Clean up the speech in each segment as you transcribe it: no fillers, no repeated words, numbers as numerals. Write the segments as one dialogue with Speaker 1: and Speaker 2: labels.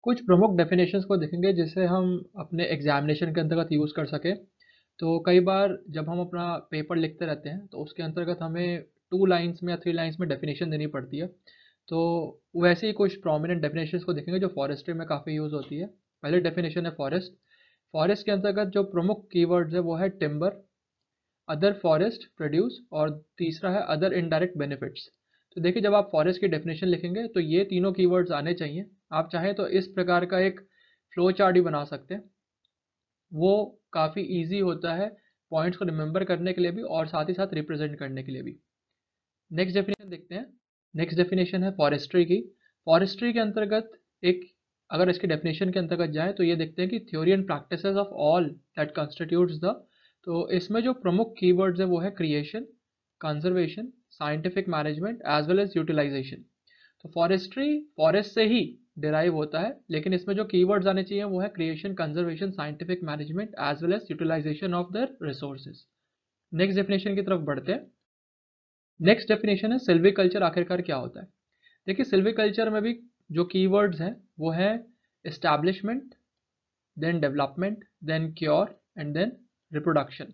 Speaker 1: कुछ प्रमुख डेफिनेशंस को देखेंगे जिसे हम अपने एग्जामिनेशन के अंतर्गत यूज़ कर सकें। तो कई बार जब हम अपना पेपर लिखते रहते हैं तो उसके अंतर्गत हमें 2 लाइन्स में या 3 लाइन्स में डेफिनेशन देनी पड़ती है। तो वैसे ही कुछ प्रोमिनेंट डेफिनेशंस को देखेंगे जो फॉरेस्ट्री में काफ़ी यूज़ होती है। पहले डेफिनेशन है फॉरेस्ट। फॉरेस्ट के अंतर्गत जो प्रमुख कीवर्ड्स है वो है टिम्बर, अदर फॉरेस्ट प्रोड्यूस और तीसरा है अदर इनडायरेक्ट बेनिफिट्स। तो देखिए जब आप फॉरेस्ट की डेफिनेशन लिखेंगे तो ये तीनों कीवर्ड्स आने चाहिए। आप चाहें तो इस प्रकार का एक फ्लो चार्ट भी बना सकते हैं। वो काफ़ी इजी होता है पॉइंट्स को रिमेंबर करने के लिए भी और साथ ही साथ रिप्रेजेंट करने के लिए भी। नेक्स्ट डेफिनेशन देखते हैं। नेक्स्ट डेफिनेशन है फॉरेस्ट्री की। फॉरेस्ट्री के अंतर्गत एक अगर इसके डेफिनेशन के अंतर्गत जाएं तो ये देखते हैं कि theory and practices of all that constitutes the. तो इसमें जो प्रमुख कीवर्ड्स है वो है creation, conservation, scientific management as well as utilization. तो फॉरेस्ट्री फॉरेस्ट से ही डिराइव होता है, लेकिन इसमें जो कीवर्ड्स आने चाहिए वो है creation, conservation, scientific management as well as utilization of the resources. Next definition की तरफ बढ़ते हैं। नेक्स्ट डेफिनेशन है सिल्विकल्चर आखिरकार क्या होता है। देखिए सिल्विकल्चर में भी जो कीवर्ड्स हैं वो है establishment, then development, then cure and then reproduction.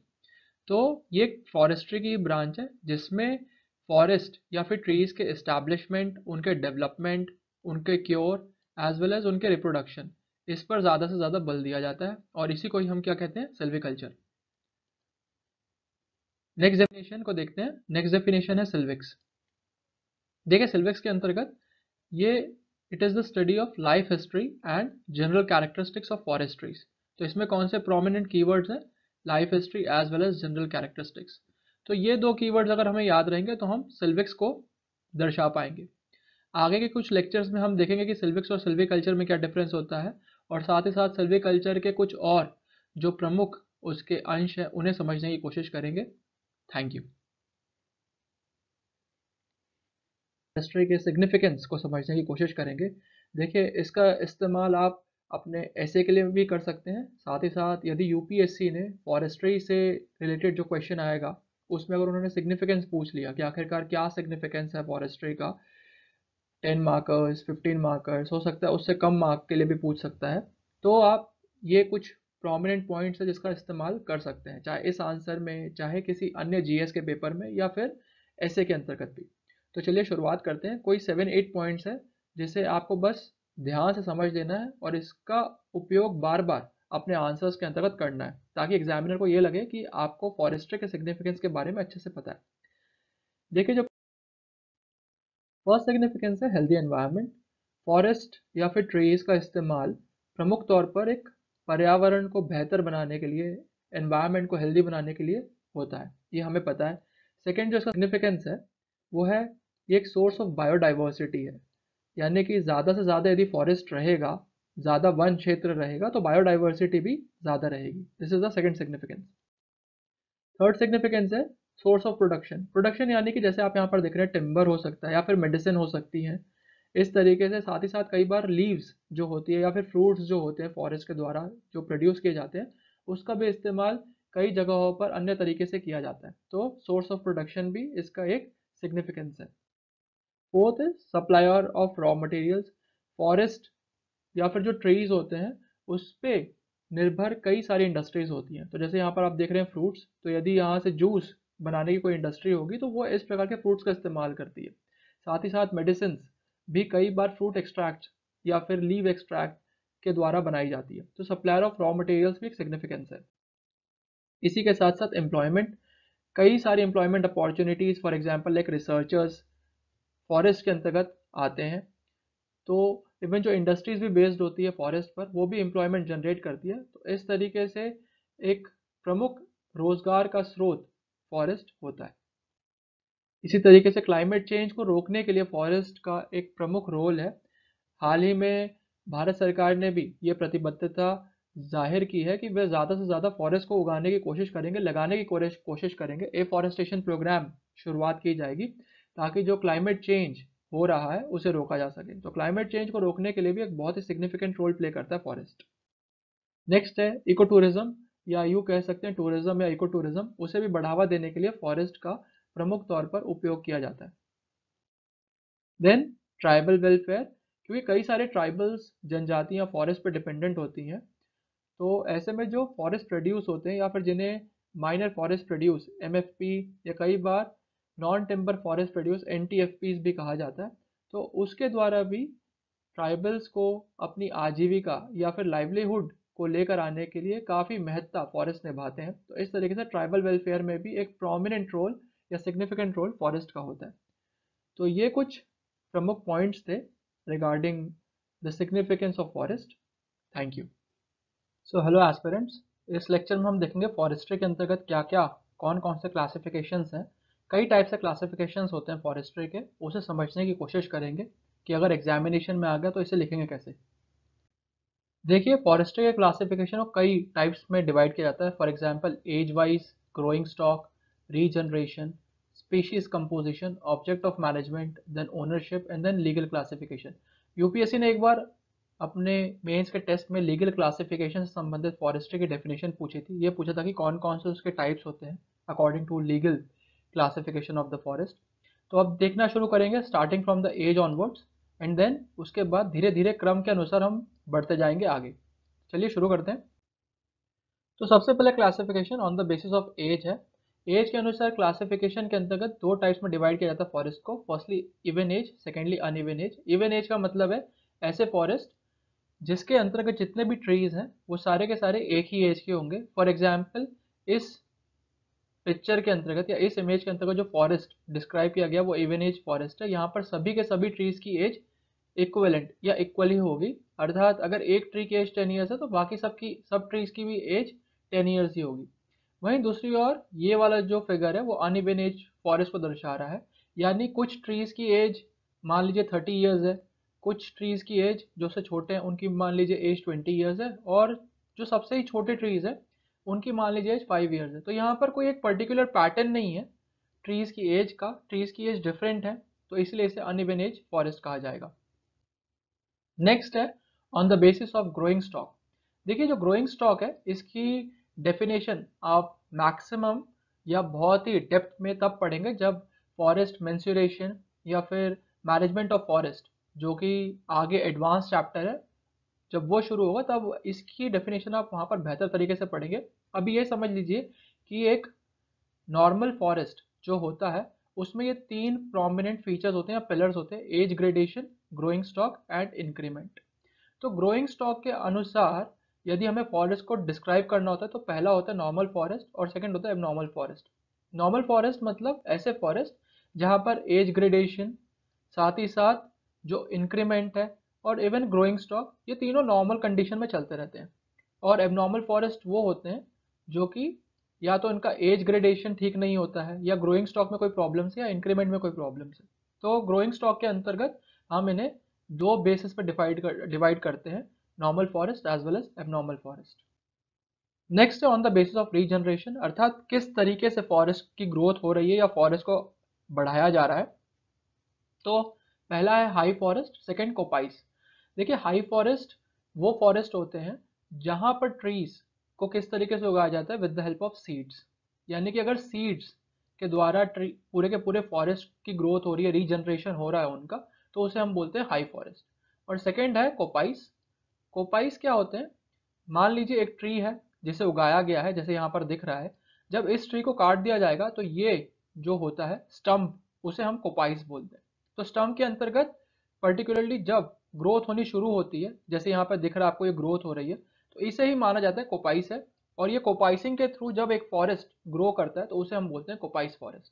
Speaker 1: तो ये फॉरेस्ट्री की ब्रांच है जिसमें फॉरेस्ट या फिर ट्रीज के एस्टैब्लिशमेंट, उनके डेवलपमेंट, उनके क्योर एज वेल एज उनके रिप्रोडक्शन, इस पर ज़्यादा से ज़्यादा बल दिया जाता है और इसी को ही हम क्या कहते हैं, सिल्विकल्चर। नेक्स्ट डेफिनेशन को देखते हैं। नेक्स्ट डेफिनेशन है सिल्विक्स। देखिए सिल्विक्स के अंतर्गत ये it is the study of life history and general characteristics of forestries. तो इसमें कौन से प्रोमिनेंट कीवर्ड्स हैं, life history as well as general characteristics. तो ये दो कीवर्ड्स अगर हमें याद रहेंगे तो हम सिल्विक्स को दर्शा पाएंगे। आगे के कुछ लेक्चर्स में हम देखेंगे कि सिल्विक्स और सिल्विकल्चर में क्या डिफरेंस होता है और साथ ही साथ सिल्विकल्चर के कुछ और जो प्रमुख उसके अंश हैं उन्हें समझने की कोशिश करेंगे। Thank you. हिस्ट्री के सिग्निफिकेंस को समझने की कोशिश करेंगे। देखिए इसका इस्तेमाल आप अपने ऐसे के लिए भी कर सकते हैं, साथ ही साथ यदि यूपीएससी ने फॉरेस्ट्री से रिलेटेड जो क्वेश्चन आएगा उसमें अगर उन्होंने सिग्निफिकेंस पूछ लिया कि आखिरकार क्या सिग्निफिकेंस है फॉरेस्ट्री का, 10 मार्कर्स, 15 मार्कर्स, हो सकता है उससे कम मार्क के लिए भी पूछ सकता है। तो आप ये कुछ प्रोमिनेंट पॉइंट्स है जिसका इस्तेमाल कर सकते हैं, चाहे इस आंसर में, चाहे किसी अन्य जीएस के पेपर में या फिर ऐसे के अंतर्गत भी। तो चलिए शुरुआत करते हैं। कोई 7-8 पॉइंट्स है जिसे आपको बस ध्यान से समझ लेना है और इसका उपयोग बार बार अपने आंसर्स के अंतर्गत करना है ताकि एग्जामिनर को ये लगे कि आपको फॉरेस्ट्री के सिग्निफिकेंस के बारे में अच्छे से पता है। देखिए जो फर्स्ट सिग्निफिकेंस है हेल्दी एनवायरनमेंट। फॉरेस्ट या फिर ट्रीज का इस्तेमाल प्रमुख तौर पर एक पर्यावरण को बेहतर बनाने के लिए, एनवायरनमेंट को हेल्दी बनाने के लिए होता है, ये हमें पता है। सेकेंड जो इसका सिग्निफिकेंस है वो है ये एक सोर्स ऑफ बायोडाइवर्सिटी है, यानी कि ज़्यादा से ज़्यादा यदि फॉरेस्ट रहेगा, ज़्यादा वन क्षेत्र रहेगा तो बायोडाइवर्सिटी भी ज़्यादा रहेगी। This is the second significance. Third significance है सोर्स ऑफ प्रोडक्शन। प्रोडक्शन यानी कि जैसे आप यहाँ पर देख रहे हैं टिम्बर हो सकता है या फिर मेडिसिन हो सकती हैं, इस तरीके से। साथ ही साथ कई बार लीव्स जो होती है या फिर फ्रूट्स जो होते हैं फॉरेस्ट के द्वारा जो प्रोड्यूस किए जाते हैं, उसका भी इस्तेमाल कई जगहों पर अन्य तरीके से किया जाता है। तो सोर्स ऑफ प्रोडक्शन भी इसका एक सिग्निफिकेंस है। फोर्थ है supplier of raw materials. Forest या फिर जो ट्रीज होते हैं उस पे निर्भर कई सारी इंडस्ट्रीज होती हैं। तो जैसे यहाँ पर आप देख रहे हैं फ्रूट्स, तो यदि यहाँ से जूस बनाने की कोई इंडस्ट्री होगी तो वो इस प्रकार के फ्रूट्स का इस्तेमाल करती है। साथ ही साथ मेडिसिन भी कई बार फ्रूट एक्सट्रैक्ट या फिर लीव एक्सट्रैक्ट के द्वारा बनाई जाती है। तो सप्लायर ऑफ रॉ मटेरियल्स भी एक सिग्निफिकेंस है। इसी के साथ साथ एम्प्लॉयमेंट, कई सारी employment opportunities, for example like researchers forest के अंतर्गत आते हैं। तो इवन जो इंडस्ट्रीज भी बेस्ड होती है फॉरेस्ट पर वो भी एम्प्लॉयमेंट जनरेट करती है। तो इस तरीके से एक प्रमुख रोजगार का स्रोत फॉरेस्ट होता है। इसी तरीके से क्लाइमेट चेंज को रोकने के लिए फॉरेस्ट का एक प्रमुख रोल है। हाल ही में भारत सरकार ने भी ये प्रतिबद्धता जाहिर की है कि वे ज़्यादा से ज़्यादा फॉरेस्ट को उगाने की कोशिश करेंगे, लगाने की कोशिश करेंगे। एफॉरेस्टेशन प्रोग्राम शुरुआत की जाएगी ताकि जो क्लाइमेट चेंज हो रहा है उसे रोका जा सके। तो क्लाइमेट चेंज को रोकने के लिए भी एक बहुत ही सिग्निफिकेंट रोल प्ले करता है फॉरेस्ट। नेक्स्ट है इको टूरिज्म, या यूँ कह सकते हैं टूरिज्म या इको टूरिज्म। उसे भी बढ़ावा देने के लिए फॉरेस्ट का प्रमुख तौर पर उपयोग किया जाता है। देन ट्राइबल वेलफेयर, क्योंकि कई सारे ट्राइबल्स जनजातियाँ फॉरेस्ट पे डिपेंडेंट होती हैं। तो ऐसे में जो फॉरेस्ट प्रोड्यूस होते हैं या फिर जिन्हें माइनर फॉरेस्ट प्रोड्यूस एमएफपी या कई बार नॉन टिम्बर फॉरेस्ट प्रोड्यूस एनटीएफपीज भी कहा जाता है, तो उसके द्वारा भी ट्राइबल्स को अपनी आजीविका या फिर लाइवलीहुड को लेकर आने के लिए काफ़ी महत्ता फॉरेस्ट निभाते हैं। तो इस तरीके से ट्राइबल वेलफेयर में भी एक प्रोमिनेंट रोल या सिग्निफिकेंट रोल फॉरेस्ट का होता है। तो ये कुछ प्रमुख पॉइंट्स थे regarding the significance of forest. Thank you. So hello aspirants, इस लेक्चर में हम देखेंगे फॉरेस्ट्री के अंतर्गत क्या क्या कौन कौन से क्लासिफिकेशंस हैं। कई टाइप से क्लासिफिकेशंस होते हैं फॉरेस्ट्री के, उसे समझने की कोशिश करेंगे कि अगर एग्जामिनेशन में आ गया तो इसे लिखेंगे कैसे। देखिए, फॉरेस्ट्री के क्लासिफिकेशन को कई टाइप्स में डिवाइड किया जाता है। For example age wise, growing stock, regeneration, species composition, object of management, then ownership and then legal classification. UPSC ने एक बार अपने मेंस के टेस्ट में लीगल क्लासिफिकेशन से संबंधित फॉरेस्ट्री की डेफिनेशन पूछी थी। ये पूछा था कि कौन कौन से उसके टाइप्स होते हैं according to legal classification of the forest. तो अब देखना शुरू करेंगे starting from the age onwards and then उसके बाद धीरे धीरे क्रम के अनुसार हम बढ़ते जाएंगे आगे। चलिए शुरू करते हैं। तो सबसे पहले classification on the basis of age है। एज के अनुसार क्लासिफिकेशन के अंतर्गत दो टाइप्स में डिवाइड किया जाता है फॉरेस्ट को। Firstly even age, secondly uneven age. Even age का मतलब है ऐसे फॉरेस्ट जिसके अंतर्गत जितने भी ट्रीज हैं वो सारे के सारे एक ही एज के होंगे। फॉर एग्जाम्पल, इस पिक्चर के अंतर्गत या इस इमेज के अंतर्गत जो फॉरेस्ट डिस्क्राइब किया गया वो इवन एज फॉरेस्ट है। यहाँ पर सभी के सभी ट्रीज की एज इक्वलेंट या इक्वली होगी, अर्थात अगर एक ट्री की एज 10 ईयर्स है तो बाकी सब ट्रीज की भी एज 10 ईयर्स ही होगी। वहीं दूसरी ओर ये वाला जो फिगर है वो अनइवन एज फॉरेस्ट को दर्शा रहा है, यानी कुछ ट्रीज की एज मान लीजिए 30 ईयर्स है, कुछ ट्रीज की एज जो से छोटे हैं उनकी मान लीजिए एज 20 ईयर्स है, और जो सबसे ही छोटे ट्रीज है उनकी मान लीजिए एज 5 ईयर्स है। तो यहाँ पर कोई एक पर्टिकुलर पैटर्न नहीं है ट्रीज की एज का, ट्रीज की एज डिफरेंट है, तो इसलिए इसे अनइवन एज फॉरेस्ट कहा जाएगा। नेक्स्ट है on the basis of growing stock. देखिए, जो ग्रोइंग स्टॉक है इसकी डेफिनेशन आप मैक्सिमम या बहुत ही डेप्थ में तब पढ़ेंगे जब फॉरेस्ट मेंसुरेशन या फिर मैनेजमेंट ऑफ फॉरेस्ट, जो कि आगे एडवांस चैप्टर है, जब वो शुरू होगा तब इसकी डेफिनेशन आप वहाँ पर बेहतर तरीके से पढ़ेंगे। अभी ये समझ लीजिए कि एक नॉर्मल फॉरेस्ट जो होता है उसमें ये तीन प्रोमिनेंट फीचर्स होते हैं या पिलर्स होते हैं: age gradation, growing stock and increment. तो ग्रोइंग स्टॉक के अनुसार यदि हमें फॉरेस्ट को डिस्क्राइब करना होता है तो पहला होता है नॉर्मल फॉरेस्ट और सेकंड होता है एबनॉर्मल फॉरेस्ट। नॉर्मल फॉरेस्ट मतलब ऐसे फॉरेस्ट जहाँ पर एज ग्रेडेशन, साथ ही साथ जो इंक्रीमेंट है और इवन ग्रोइंग स्टॉक, ये तीनों नॉर्मल कंडीशन में चलते रहते हैं। और एबनॉर्मल फॉरेस्ट वो होते हैं जो कि या तो इनका एज ग्रेडेशन ठीक नहीं होता है, या ग्रोइंग स्टॉक में कोई प्रॉब्लम्स है, या इंक्रीमेंट में कोई प्रॉब्लम्स है। तो ग्रोइंग स्टॉक के अंतर्गत हम इन्हें दो बेसिस पर डिवाइड करते हैं: normal forest as well as abnormal forest. Next है on the basis of regeneration, अर्थात किस तरीके से फॉरेस्ट की ग्रोथ हो रही है या फॉरेस्ट को बढ़ाया जा रहा है। तो पहला है हाई फॉरेस्ट, सेकंड कोपाइस। देखिए, हाई फॉरेस्ट वो फॉरेस्ट होते हैं जहां पर ट्रीज को किस तरीके से उगाया जाता है, with the help of seeds. यानी कि अगर सीड्स के द्वारा ट्री पूरे के पूरे फॉरेस्ट की ग्रोथ हो रही है, रीजनरेशन हो रहा है उनका, तो उसे हम बोलते हैं हाई फॉरेस्ट। और सेकंड है कोपाइस। कोपाइस क्या होते हैं? मान लीजिए एक ट्री है जिसे उगाया गया है, जैसे यहाँ पर दिख रहा है। जब इस ट्री को काट दिया जाएगा तो ये जो होता है स्टम्प, उसे हम कोपाइस बोलते हैं। तो स्टम्प के अंतर्गत पर्टिकुलरली जब ग्रोथ होनी शुरू होती है, जैसे यहाँ पर दिख रहा है आपको ये ग्रोथ हो रही है, तो इसे ही माना जाता है कोपाइस है। और ये कोपाइसिंग के थ्रू जब एक फॉरेस्ट ग्रो करता है तो उसे हम बोलते हैं coppice forest.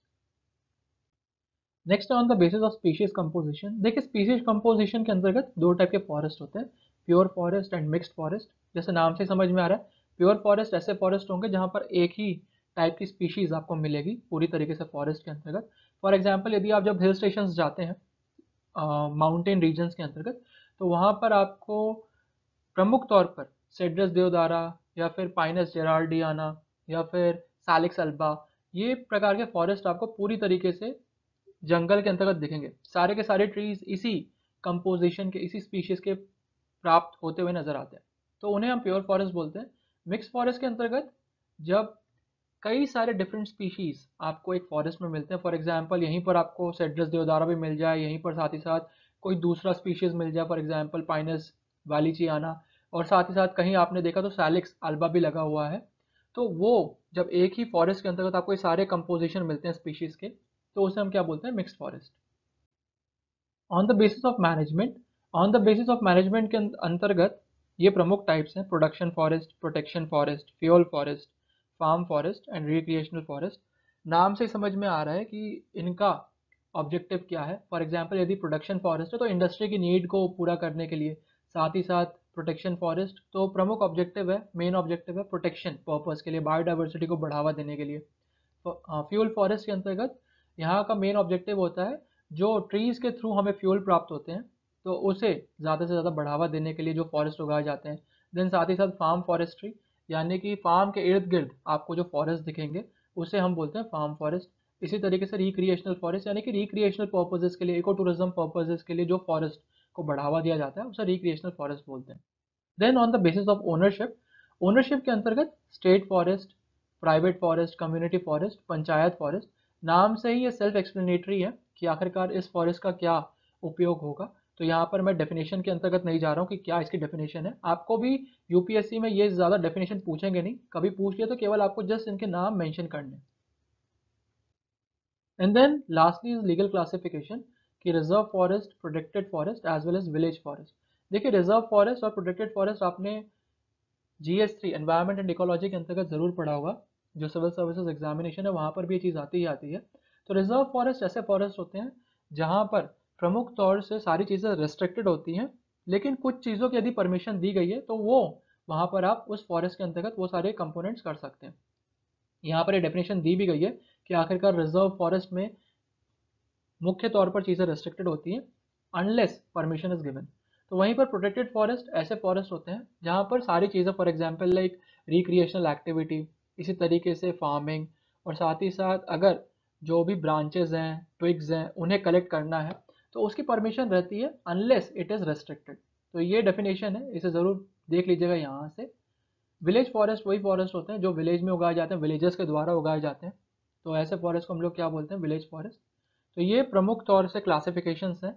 Speaker 1: Next on the basis of species composition. देखिए, स्पीशीज कंपोजिशन के अंतर्गत दो टाइप के फॉरेस्ट होते हैं: pure forest and mixed forest. जैसे नाम से समझ में आ रहा है, प्योर फॉरेस्ट ऐसे फॉरेस्ट होंगे जहाँ पर एक ही टाइप की स्पीशीज आपको मिलेगी पूरी तरीके से फॉरेस्ट के अंतर्गत। फॉर एग्जाम्पल, यदि आप जब हिल स्टेशन जाते हैं माउंटेन रीजन्स के अंतर्गत, तो वहाँ पर आपको प्रमुख तौर पर सेड्रस देवदारा या फिर पाइनस जेराल्डियाना या फिर सैलिक्स अल्बा, ये प्रकार के फॉरेस्ट आपको पूरी तरीके से जंगल के अंतर्गत दिखेंगे। सारे के सारे ट्रीज इसी कंपोजिशन के, इसी स्पीशीज के प्राप्त होते हुए नजर आते हैं, तो उन्हें हम प्योर फॉरेस्ट बोलते हैं। मिक्स फॉरेस्ट के अंतर्गत जब कई सारे डिफरेंट स्पीशीज आपको एक फॉरेस्ट में मिलते हैं, फॉर एग्जांपल यहीं पर आपको सेड्रस देवदारा भी मिल जाए, यहीं पर साथ ही साथ कोई दूसरा स्पीशीज मिल जाए, फॉर एग्जांपल पाइनस वालीचियाना, और साथ ही साथ कहीं आपने देखा तो सैलिक्स अल्बा भी लगा हुआ है, तो वो जब एक ही फॉरेस्ट के अंतर्गत आपको ये सारे कंपोजिशन मिलते हैं स्पीशीज के, तो उसे हम क्या बोलते हैं, mixed forest. On the basis of management, on the basis of management के अंतर्गत ये प्रमुख टाइप्स हैं: production forest, protection forest, fuel forest, farm forest and recreational forest. नाम से समझ में आ रहा है कि इनका ऑब्जेक्टिव क्या है। फॉर एग्जांपल यदि प्रोडक्शन फॉरेस्ट है तो इंडस्ट्री की नीड को पूरा करने के लिए, साथ ही साथ प्रोटेक्शन फॉरेस्ट तो प्रमुख ऑब्जेक्टिव है, मेन ऑब्जेक्टिव है प्रोटेक्शन पर्पस के लिए, बायोडाइवर्सिटी को बढ़ावा देने के लिए। फ्यूल फॉरेस्ट के अंतर्गत यहाँ का मेन ऑब्जेक्टिव होता है जो ट्रीज़ के थ्रू हमें फ्यूल प्राप्त होते हैं, तो उसे ज़्यादा से ज़्यादा बढ़ावा देने के लिए जो फॉरेस्ट उगाए जाते हैं। देन साथ ही साथ फार्म फॉरेस्ट्री, यानी कि फार्म के इर्द गिर्द आपको जो फॉरेस्ट दिखेंगे उसे हम बोलते हैं फार्म फॉरेस्ट। इसी तरीके से रिक्रिएशनल फॉरेस्ट, यानी कि रिक्रिएशनल पर्पजेज़ के लिए, इको टूरिज्म पर्पजेज़ के लिए जो फॉरेस्ट को बढ़ावा दिया जाता है उसे रिक्रिएशनल फॉरेस्ट बोलते हैं। Then on the basis of ownership, ownership के अंतर्गत state forest, private forest, community forest, panchayat forest. नाम से ही ये सेल्फ एक्सप्लेनेटरी है कि आखिरकार इस फॉरेस्ट का क्या उपयोग होगा। तो यहाँ पर मैं डेफिनेशन के अंतर्गत नहीं जा रहा हूँ कि क्या इसकी डेफिनेशन है, आपको भी यूपीएससी में ये ज़्यादा डेफिनेशन पूछेंगे नहीं, कभी पूछ लिया तो केवल आपको जस्ट इनके नाम मेंशन करने। And then lastly is legal classification कि reserve forest, protected forest as well as village forest. देखिए रिजर्व फॉरेस्ट और प्रोटेक्टेड फॉरेस्ट आपने GS3 एनवायरनमेंट एंड इकोलॉजी के अंतर्गत ज़रूर पढ़ा होगा, जो सिविल सर्विसेज एग्जामिनेशन है वहाँ पर भी ये चीज़ आती ही आती है। तो रिजर्व फॉरेस्ट ऐसे फॉरेस्ट होते हैं जहाँ पर प्रमुख तौर से सारी चीज़ें रिस्ट्रिक्टेड होती हैं, लेकिन कुछ चीज़ों की यदि परमिशन दी गई है तो वो वहाँ पर आप उस फॉरेस्ट के अंतर्गत वो सारे कंपोनेंट्स कर सकते हैं। यहाँ पर ये डेफिनेशन दी भी गई है कि आखिरकार रिजर्व फॉरेस्ट में मुख्य तौर पर चीज़ें रेस्ट्रिक्टेड होती हैं अनलेस परमिशन इज गिवन। तो वहीं पर प्रोटेक्टेड फॉरेस्ट ऐसे फॉरेस्ट होते हैं जहाँ पर सारी चीज़ें, for example like recreational activity, इसी तरीके से फार्मिंग, और साथ ही साथ अगर जो भी ब्रांचेज हैं, ट्विग्स हैं, उन्हें कलेक्ट करना है तो उसकी परमिशन रहती है अनलेस इट इज़ रेस्ट्रिक्टेड। तो ये डेफिनेशन है, इसे ज़रूर देख लीजिएगा यहाँ से। विलेज फॉरेस्ट वही फॉरेस्ट होते हैं जो विलेज में उगाए जाते हैं, विलेजेस के द्वारा उगाए जाते हैं, तो ऐसे फॉरेस्ट को हम लोग क्या बोलते हैं, विलेज फॉरेस्ट। तो ये प्रमुख तौर से क्लासिफिकेशंस हैं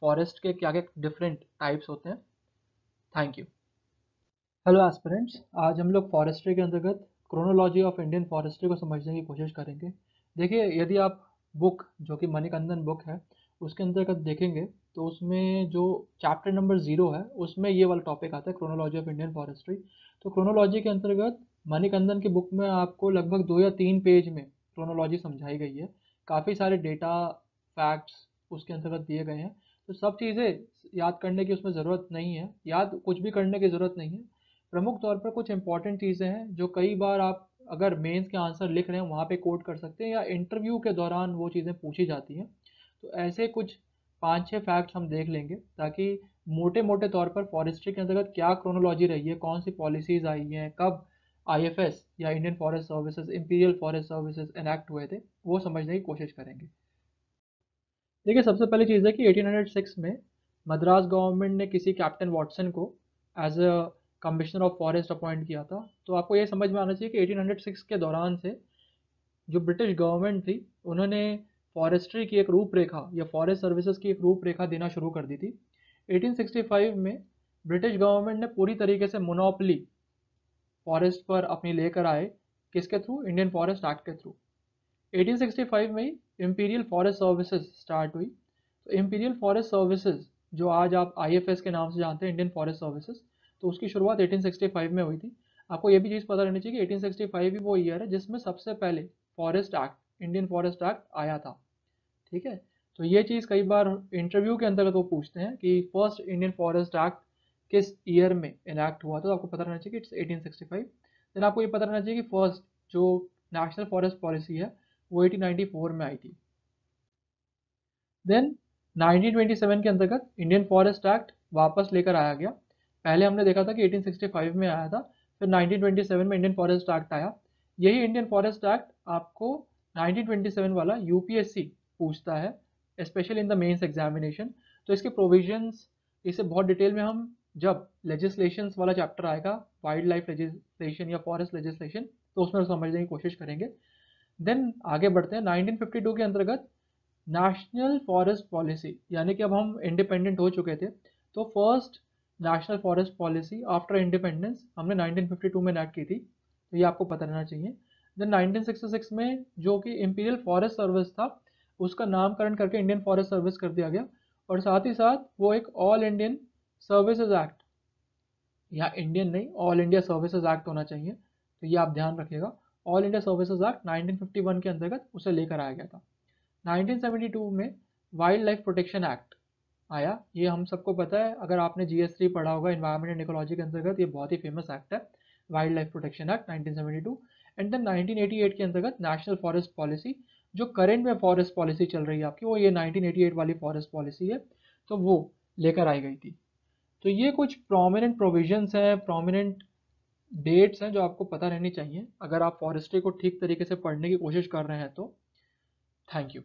Speaker 1: फॉरेस्ट के, क्या क्या डिफरेंट टाइप्स होते हैं। Thank you. हेलो एस्पिरेंट्स, आज हम लोग फॉरेस्ट्री के अंतर्गत क्रोनोलॉजी ऑफ इंडियन फॉरेस्ट्री को समझने की कोशिश करेंगे। देखिए यदि आप बुक जो कि मणिकंदन बुक है उसके अंतर्गत देखेंगे तो उसमें जो चैप्टर नंबर 0 है उसमें ये वाला टॉपिक आता है, क्रोनोलॉजी ऑफ इंडियन फॉरेस्ट्री। तो क्रोनोलॉजी के अंतर्गत मणिकंदन की बुक में आपको लगभग 2 या 3 पेज में क्रोनोलॉजी समझाई गई है। काफ़ी सारे डेटा, फैक्ट्स उसके अंतर्गत दिए गए हैं, तो सब चीज़ें याद करने की उसमें ज़रूरत नहीं है, याद कुछ भी करने की ज़रूरत नहीं है। प्रमुख तौर पर कुछ इंपॉर्टेंट चीज़ें हैं जो कई बार आप अगर मेंस के आंसर लिख रहे हैं वहाँ पे कोट कर सकते हैं, या इंटरव्यू के दौरान वो चीज़ें पूछी जाती हैं। तो ऐसे कुछ 5-6 फैक्ट्स हम देख लेंगे ताकि मोटे मोटे तौर पर फॉरेस्ट्री के अंतर्गत क्या क्रोनोलॉजी रही है, कौन सी पॉलिसीज़ आई हैं, कब IFS या Indian forest services, imperial forest services enact हुए थे, वो समझने की कोशिश करेंगे। देखिए सबसे पहली चीज़ है कि 1806 में मद्रास गवर्नमेंट ने किसी कैप्टन वॉटसन को as a commissioner of forest appoint किया था। तो आपको ये समझ में आना चाहिए कि 1806 के दौरान से जो ब्रिटिश गवर्नमेंट थी उन्होंने फॉरेस्ट्री की एक रूपरेखा या फॉरेस्ट सर्विसेज की एक रूपरेखा देना शुरू कर दी थी। 1865 में ब्रिटिश गवर्नमेंट ने पूरी तरीके से मोनोपली फॉरेस्ट पर अपनी लेकर आए, किसके थ्रू, इंडियन फॉरेस्ट एक्ट के थ्रू। 1865 में ही इम्पीरियल फॉरेस्ट सर्विसेज स्टार्ट हुई। तो इम्पीरियल फॉरेस्ट सर्विसेज जो आज आप IFS के नाम से जानते हैं, इंडियन फॉरेस्ट सर्विसेज, तो उसकी शुरुआत 1865 में हुई थी। आपको ये भी चीज़ पता रहनी चाहिए कि 1865 ही वो ईयर है जिसमें सबसे पहले forest act, Indian forest act आया था। ठीक है, तो ये चीज़ कई बार इंटरव्यू के अंतर्गत वो पूछते हैं कि फर्स्ट इंडियन फॉरेस्ट एक्ट किस ईयर में इनैक्ट हुआ था, तो आपको पता रहना चाहिए कि इट्स 1865। देन आपको ये पता रहना चाहिए कि फर्स्ट जो नेशनल फॉरेस्ट पॉलिसी है वो 1894 में आई थी। देन 1927 के अंतर्गत इंडियन फॉरेस्ट एक्ट वापस लेकर आया गया। पहले हमने देखा था कि 1865 में आया था, फिर 1927 में इंडियन फॉरेस्ट एक्ट आया। यही इंडियन फॉरेस्ट एक्ट आपको 1927 वाला UPSC पूछता है, specially in the mains examination. तो इसके प्रोविजंस, इसे बहुत डिटेल में हम जब लेजिस्लेशंस वाला चैप्टर आएगा, वाइल्ड लाइफ लेजिस्लेशन या फॉरेस्ट लेजिस्लेशन, तो उसमें समझने की कोशिश करेंगे। देन आगे बढ़ते हैं 1952 के अंतर्गत नेशनल फॉरेस्ट पॉलिसी, यानी कि अब हम इंडिपेंडेंट हो चुके थे, तो first national forest policy after independence हमने 1952 में इनैक्ट की थी, तो ये आपको पता रहना चाहिए। देन 1966 में जो कि इंपीरियल फॉरेस्ट सर्विस था, उसका नामकरण करके इंडियन फॉरेस्ट सर्विस कर दिया गया, और साथ ही साथ वो एक ऑल इंडियन सर्विसेज एक्ट, या इंडियन नहीं, ऑल इंडिया सर्विसेज एक्ट होना चाहिए, तो ये आप ध्यान रखिएगा। ऑल इंडिया सर्विसेज एक्ट 1951 के अंतर्गत उसे लेकर आया गया था। 1972 में वाइल्ड लाइफ प्रोटेक्शन एक्ट आया, ये हम सबको पता है, अगर आपने GS3 पढ़ा होगा इन्वायरमेंट एंड इकोलॉजी के अंतर्गत, ये बहुत ही फेमस एक्ट है, wild life protection act 1972। And then 1988 के अंतर्गत नेशनल फॉरेस्ट पॉलिसी, जो करंट में फॉरेस्ट पॉलिसी चल रही है आपकी, वो ये 1988 वाली फॉरेस्ट पॉलिसी है, तो वो लेकर आई गई थी। तो ये कुछ प्रोमिनेंट प्रोविजंस हैं, प्रोमिनेंट डेट्स हैं जो आपको पता रहनी चाहिए अगर आप फॉरेस्ट्री को ठीक तरीके से पढ़ने की कोशिश कर रहे हैं तो। Thank you.